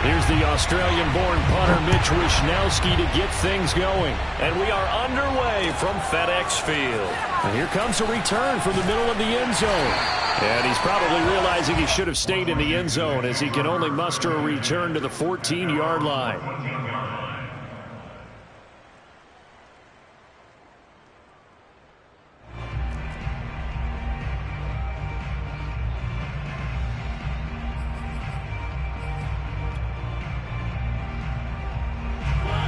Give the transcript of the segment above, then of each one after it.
Here's the Australian-born punter Mitch Wishnowsky to get things going. And we are underway from FedEx Field. And here comes a return from the middle of the end zone. And he's probably realizing he should have stayed in the end zone as he can only muster a return to the 14-yard line.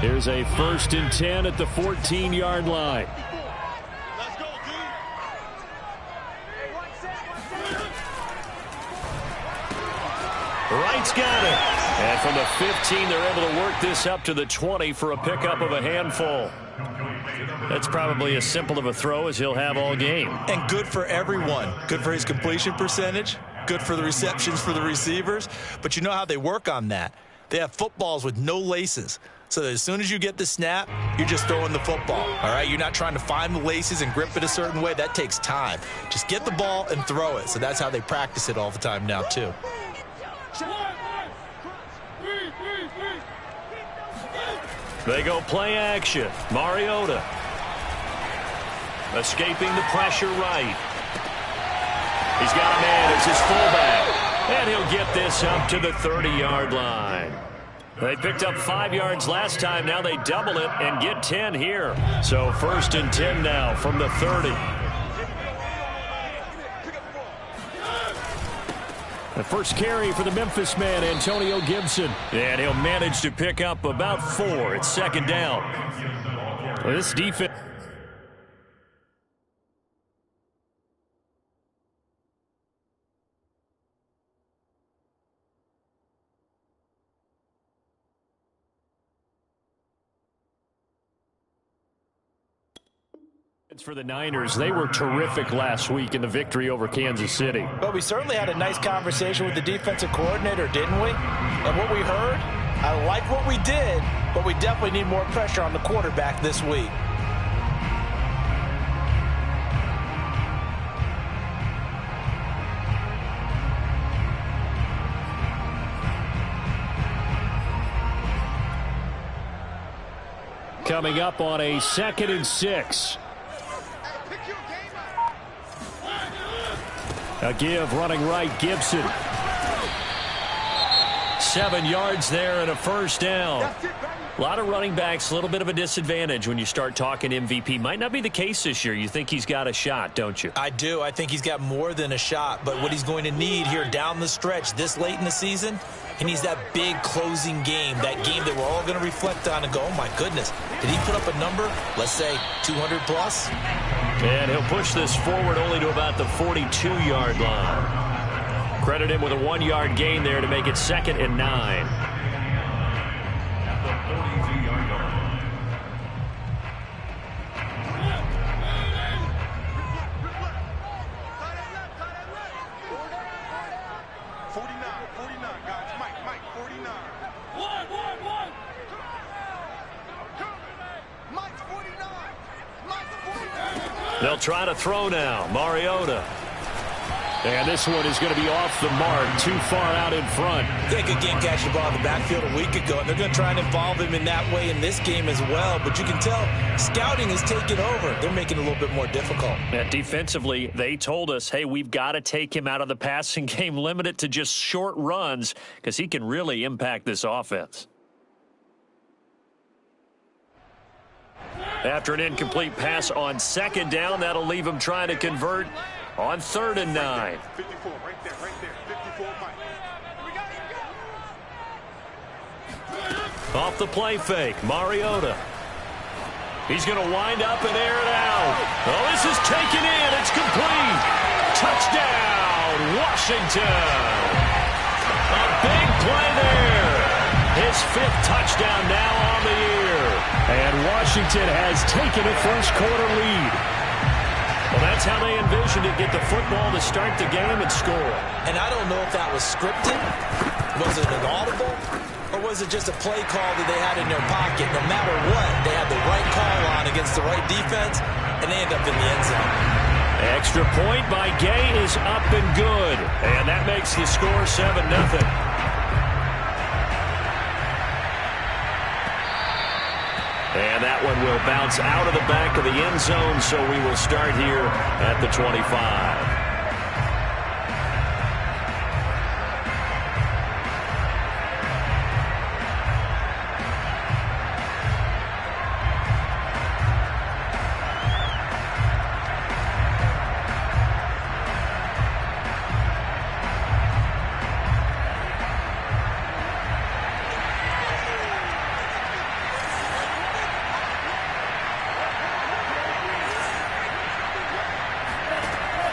Here's a 1st and 10 at the 14-yard line. Wright's got it. And from the 15, they're able to work this up to the 20 for a pickup of a handful. That's probably as simple of a throw as he'll have all game. And good for everyone. Good for his completion percentage. Good for the receptions for the receivers. But you know how they work on that. They have footballs with no laces. So that as soon as you get the snap, you're just throwing the football. All right, you're not trying to find the laces and grip it a certain way. That takes time. Just get the ball and throw it. So that's how they practice it all the time now, too. They go play action. Mariota. Escaping the pressure right. He's got a man as his fullback. And he'll get this up to the 30-yard line. They picked up 5 yards last time. Now they double it and get 10 here. So 1st and 10 now from the 30. The first carry for the Memphis man, Antonio Gibson. And he'll manage to pick up about 4. It's 2nd down. This defense. For the Niners, they were terrific last week in the victory over Kansas City. But we certainly had a nice conversation with the defensive coordinator, didn't we? And what we heard, I like what we did, but we definitely need more pressure on the quarterback this week. Coming up on a 2nd and 6. A give running right, Gibson. 7 yards there and a 1st down. A lot of running backs, a little bit of a disadvantage when you start talking MVP. Might not be the case this year. You think he's got a shot, don't you? I do. I think he's got more than a shot. But what he's going to need here down the stretch this late in the season, he needs that big closing game, that game that we're all going to reflect on and go, oh, my goodness, did he put up a number, let's say 200 plus? And he'll push this forward only to about the 42-yard line. Credit him with a 1-yard gain there to make it 2nd and 9. They'll try to throw now. Mariota. And this one is going to be off the mark, too far out in front. They could game catch the ball in the backfield a week ago, and they're going to try and involve him in that way in this game as well. But you can tell scouting is taking over. They're making it a little bit more difficult. And defensively, they told us, hey, we've got to take him out of the passing game, limit it to just short runs, because he can really impact this offense. After an incomplete pass on 2nd down, that'll leave him trying to convert on 3rd and 9. 54, right there, 54, Mike. Off the play fake, Mariota. He's going to wind up and air it out. Oh, this is taken in. It's complete. Touchdown, Washington. A big play there. His 5th touchdown now on the year. And Washington has taken a first-quarter lead. Well, that's how they envisioned it. Get the football to start the game and score. And I don't know if that was scripted. Was it an audible? Or was it just a play call that they had in their pocket? No matter what, they had the right call on against the right defense, and they end up in the end zone. Extra point by Gay is up and good. And that makes the score 7-0. And that one will bounce out of the back of the end zone, so we will start here at the 25.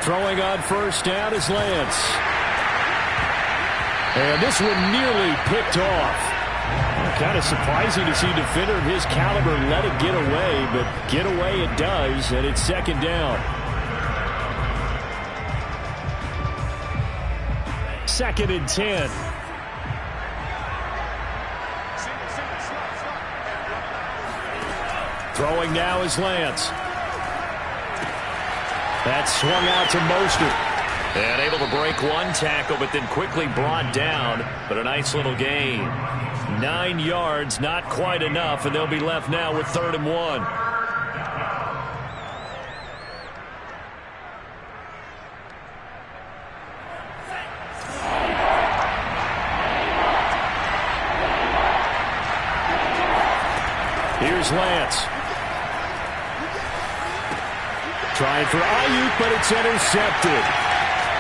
Throwing on first down is Lance. And this one nearly picked off. Kind of surprising to see a defender of his caliber let it get away, but get away it does, and it's second down. Second and 10. Throwing now is Lance. That's swung out to Mostert. And able to break one tackle, but then quickly brought down. But a nice little gain. 9 yards, not quite enough, and they'll be left now with 3rd and 1. Here's Lance. Trying for Ayuk, but it's intercepted.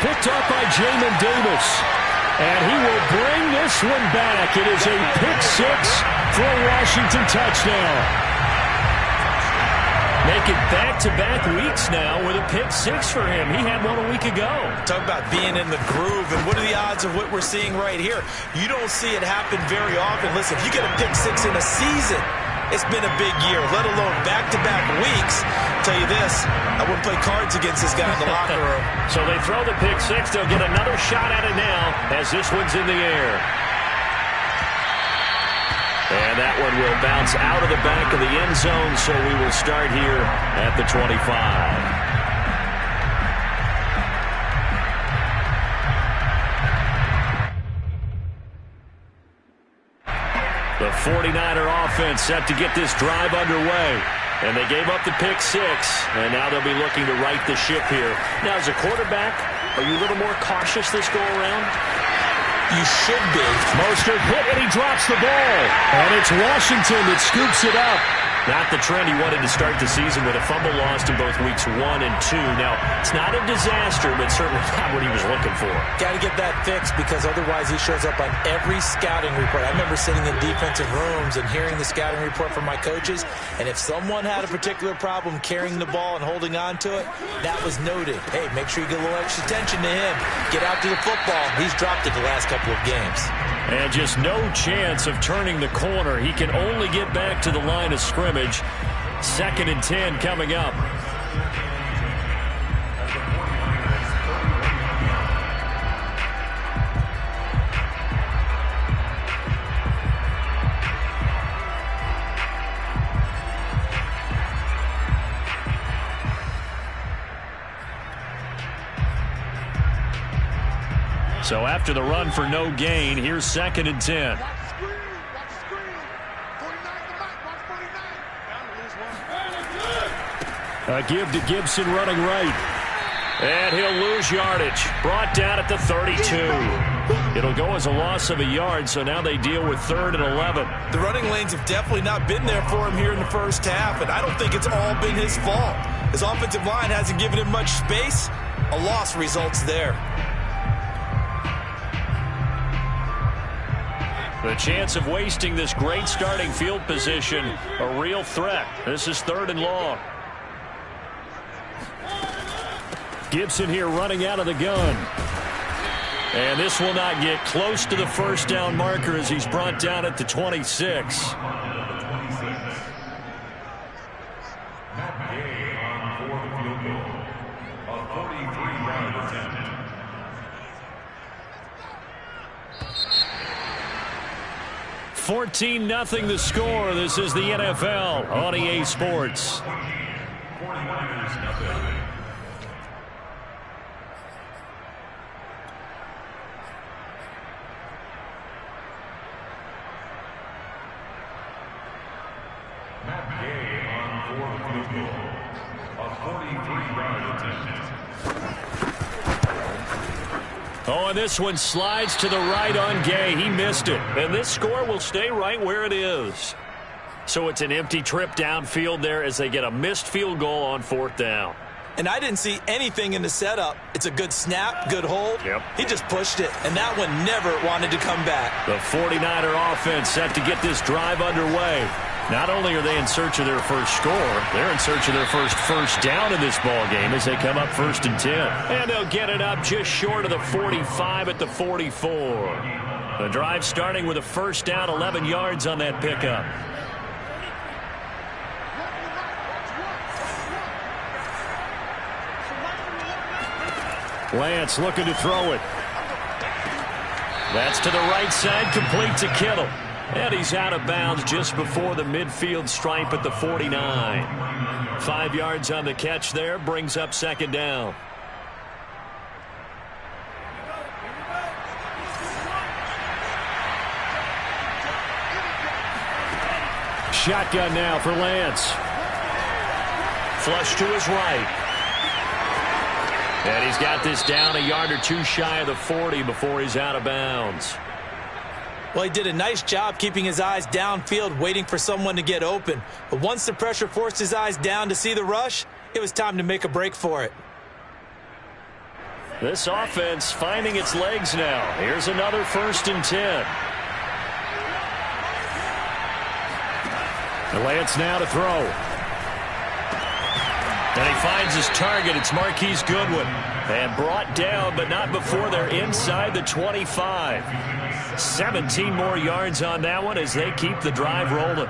Picked up by Jamin Davis. And he will bring this one back. It is a pick six for a Washington touchdown. Making back-to-back weeks now with a pick six for him. He had one a week ago. Talk about being in the groove, and what are the odds of what we're seeing right here? You don't see it happen very often. Listen, if you get a pick six in a season, it's been a big year, let alone back-to-back weeks. I'll tell you this, I wouldn't play cards against this guy in the locker room. So they throw the pick six. They'll get another shot at it now as this one's in the air. And that one will bounce out of the back of the end zone, so we will start here at the 25. The 49er offense set to get this drive underway. And they gave up the pick six, and now they'll be looking to right the ship here. Now, as a quarterback, are you a little more cautious this go-around? You should be. Mostert hit, and he drops the ball. And it's Washington that scoops it up. Not the trend he wanted to start the season with a fumble lost in both weeks 1 and 2. Now, it's not a disaster, but certainly not what he was looking for. Got to get that fixed because otherwise he shows up on every scouting report. I remember sitting in defensive rooms and hearing the scouting report from my coaches, and if someone had a particular problem carrying the ball and holding on to it, that was noted. Hey, make sure you get a little extra attention to him. Get out to the football. He's dropped it the last couple of games. And just no chance of turning the corner. He can only get back to the line of scrimmage. 2nd and 10 coming up. So after the run for no gain, here's 2nd and 10. A give to Gibson running right. And he'll lose yardage. Brought down at the 32. It'll go as a loss of a yard, so now they deal with 3rd and 11. The running lanes have definitely not been there for him here in the first half, and I don't think it's all been his fault. His offensive line hasn't given him much space. A loss results there. The chance of wasting this great starting field position, a real threat. This is 3rd and long. Gibson here running out of the gun. And this will not get close to the first down marker as he's brought down at the 26. $14-0 the score. This is the NFL on EA Sports. Oh, and this one slides to the right on Gay. He missed it. And this score will stay right where it is. So it's an empty trip downfield there as they get a missed field goal on 4th down. And I didn't see anything in the setup. It's a good snap, good hold. Yep. He just pushed it, and that one never wanted to come back. The 49er offense set to get this drive underway. Not only are they in search of their first score, they're in search of their first down in this ball game as they come up 1st and 10. And they'll get it up just short of the 45 at the 44. The drive starting with a 1st down, 11 yards on that pickup. Lance looking to throw it. That's to the right side, complete to Kittle. And he's out of bounds just before the midfield stripe at the 49. 5 yards on the catch there, brings up 2nd down. Shotgun now for Lance. Flush to his right. And he's got this down a yard or two shy of the 40 before he's out of bounds. Well, he did a nice job keeping his eyes downfield, waiting for someone to get open. But once the pressure forced his eyes down to see the rush, it was time to make a break for it. This offense finding its legs now. Here's another 1st and 10. And Lance now to throw. And he finds his target. It's Marquise Goodwin. And brought down, but not before they're inside the 25. 17 more yards on that one as they keep the drive rolling.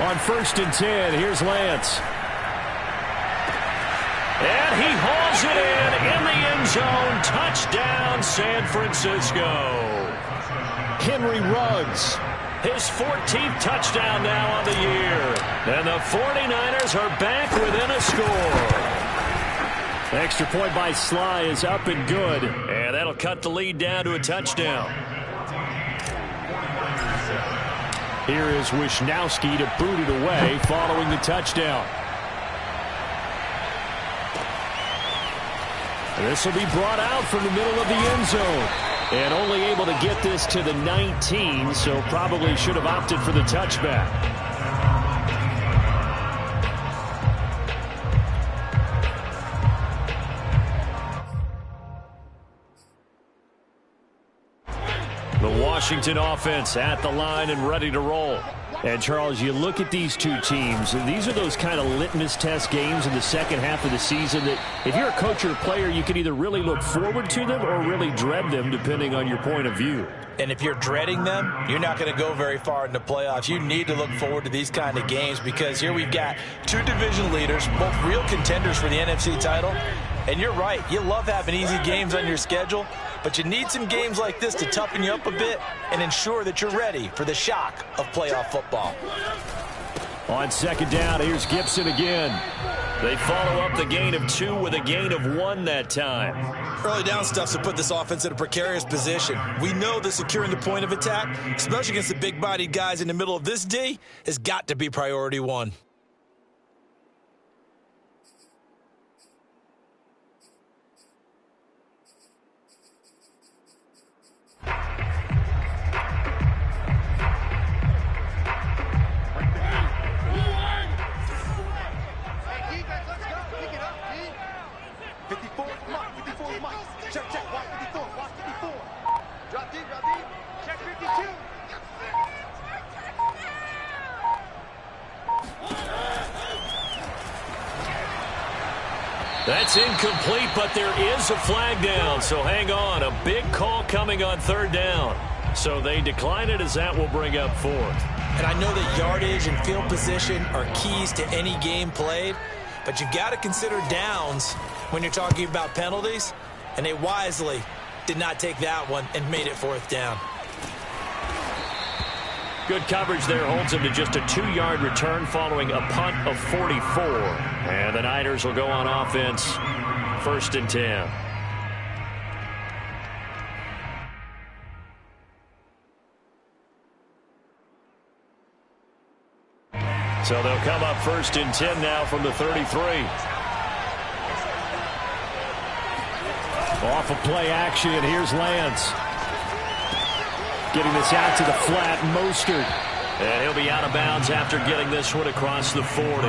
On 1st and 10, here's Lance. And he hauls it in the end zone. Touchdown, San Francisco. Henry Ruggs, his 14th touchdown now on the year. And the 49ers are back within a score. Extra point by Sly is up and good. And that'll cut the lead down to a touchdown. Here is Wisnowski to boot it away following the touchdown. This will be brought out from the middle of the end zone. And only able to get this to the 19, so probably should have opted for the touchback. The Washington offense at the line and ready to roll. And, Charles, you look at these two teams, and these are those kind of litmus test games in the second half of the season that if you're a coach or a player, you can either really look forward to them or really dread them, depending on your point of view. And if you're dreading them, you're not going to go very far in the playoffs. You need to look forward to these kind of games because here we've got two division leaders, both real contenders for the NFC title. And you're right, you love having easy games on your schedule, but you need some games like this to toughen you up a bit and ensure that you're ready for the shock of playoff football. On 2nd down, here's Gibson again. They follow up the gain of 2 with a gain of 1 that time. Early down stuff's to put this offense in a precarious position. We know that securing the point of attack, especially against the big-bodied guys in the middle of this D, has got to be priority 1. That's incomplete, but there is a flag down, so hang on. A big call coming on 3rd down. So they decline it as that will bring up 4th. And I know that yardage and field position are keys to any game played, but you've got to consider downs when you're talking about penalties, and they wisely did not take that one and made it 4th down. Good coverage there holds him to just a 2-yard return following a punt of 44. And the Niners will go on offense, 1st and 10. So they'll come up 1st and 10 now from the 33. Off of play action, here's Lance. Getting this out to the flat, Mostert. And he'll be out of bounds after getting this one across the 40.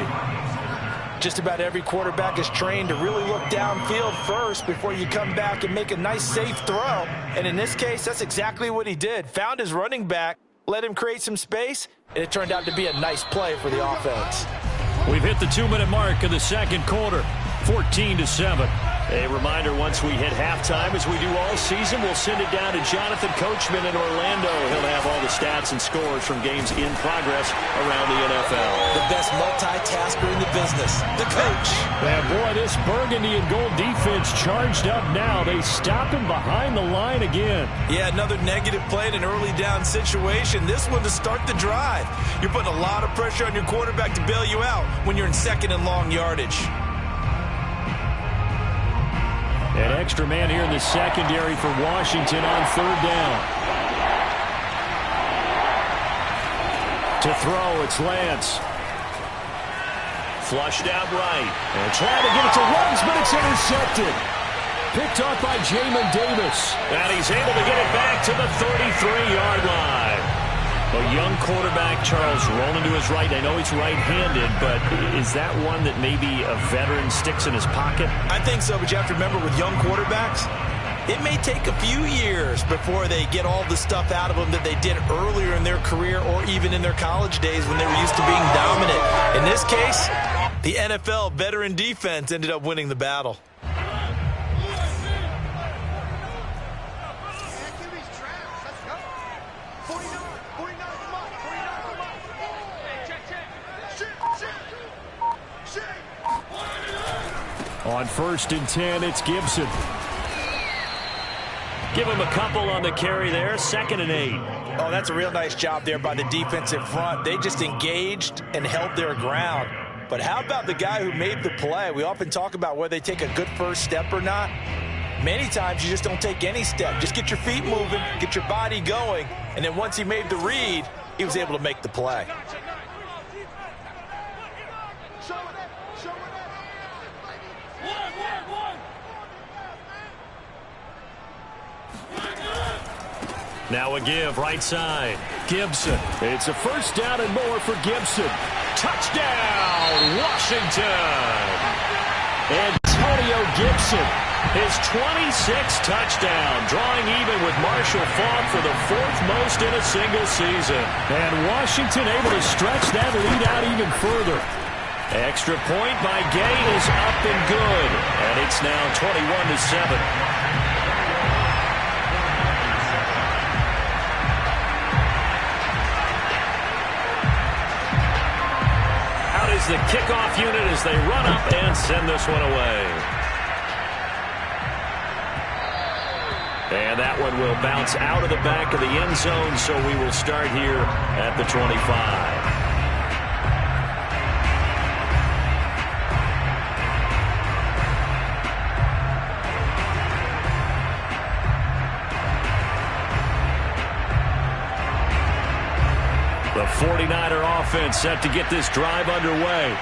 Just about every quarterback is trained to really look downfield first before you come back and make a nice, safe throw. And in this case, that's exactly what he did. Found his running back, let him create some space, and it turned out to be a nice play for the offense. We've hit the 2-minute mark of the second quarter, 14-7. A reminder, once we hit halftime, as we do all season, we'll send it down to Jonathan Coachman in Orlando. He'll have all the stats and scores from games in progress around the NFL. The best multitasker in the business, the coach. And boy, this burgundy and gold defense charged up now. They stop him behind the line again. Yeah, another negative play in an early down situation. This one to start the drive. You're putting a lot of pressure on your quarterback to bail you out when you're in second and long yardage. An extra man here in the secondary for Washington on 3rd down. To throw, it's Lance. Flushed out right. And trying to get it to Ruggs, but it's intercepted. Picked off by Jamin Davis. And he's able to get it back to the 33-yard line. A young quarterback, Charles, rolling to his right. I know he's right-handed, but is that one that maybe a veteran sticks in his pocket? I think so, but you have to remember with young quarterbacks, it may take a few years before they get all the stuff out of them that they did earlier in their career or even in their college days when they were used to being dominant. In this case, the NFL veteran defense ended up winning the battle. On 1st and 10, it's Gibson. Give him a couple on the carry there. 2nd and 8. Oh, that's a real nice job there by the defensive front. They just engaged and held their ground. But how about the guy who made the play? We often talk about whether they take a good first step or not. Many times you just don't take any step. Just get your feet moving, get your body going, and then once he made the read, he was able to make the play. Now a give, right side. Gibson. It's a 1st down and more for Gibson. Touchdown, Washington. Antonio Gibson. His 26th touchdown, drawing even with Marshall Faulk for the 4th most in a single season. And Washington able to stretch that lead out even further. Extra point by Gay is up and good. And it's now 21-7. Is the kickoff unit as they run up and send this one away. And that one will bounce out of the back of the end zone, so we will start here at the 25. The 49er offense set to get this drive underway.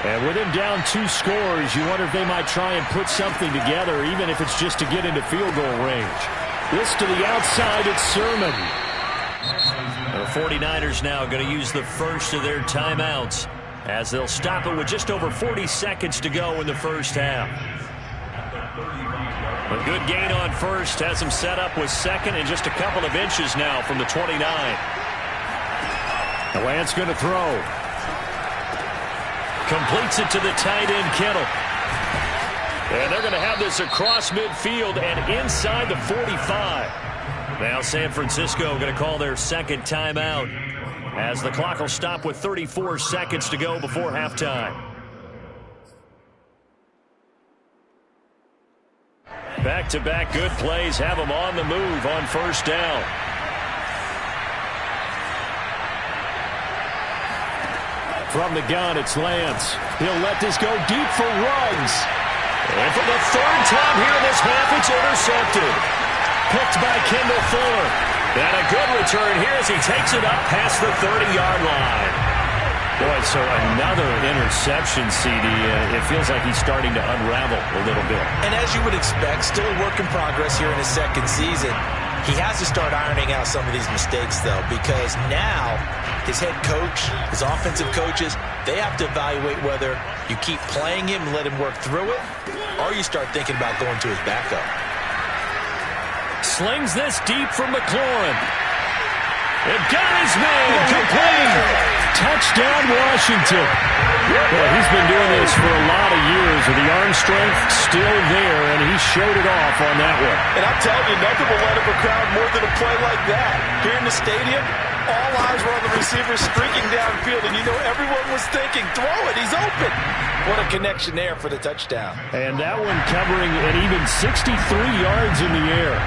And with him down 2 scores, you wonder if they might try and put something together, even if it's just to get into field goal range. This to the outside, it's Sermon. The 49ers now going to use the first of their timeouts as they'll stop it with just over 40 seconds to go in the first half. A good gain on first, has him set up with 2nd and just a couple of inches now from the 29. Lance going to throw. Completes it to the tight end, Kittle. And they're going to have this across midfield and inside the 45. Now San Francisco going to call their 2nd timeout as the clock will stop with 34 seconds to go before halftime. Back-to-back good plays have them on the move on 1st down. From the gun, it's Lance. He'll let this go deep for Ruggs. And for the 3rd time here in this half, it's intercepted. Picked by Kendall Fuller. And a good return here as he takes it up past the 30-yard line. Boy, so another interception, CD. It feels like he's starting to unravel a little bit. And as you would expect, still a work in progress here in his second season. He has to start ironing out some of these mistakes, though, because now his head coach, his offensive coaches, they have to evaluate whether you keep playing him and let him work through it, or you start thinking about going to his backup. Slings this deep from McLaurin. It got his man. Complete. Touchdown, Washington. Well, he's been doing this for a lot of years with the arm strength still there, and he showed it off on that one. And I'm telling you, nothing will let up a crowd more than a play like that. Here in the stadium, all eyes were on the receiver streaking downfield, and you know everyone was thinking, throw it, he's open. What a connection there for the touchdown. And that one covering an even 63 yards in the air.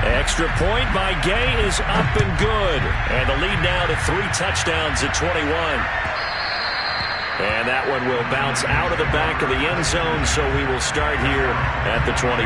Extra point by Gay is up and good. And the lead now to 3 touchdowns at 21. And that one will bounce out of the back of the end zone, so we will start here at the 25.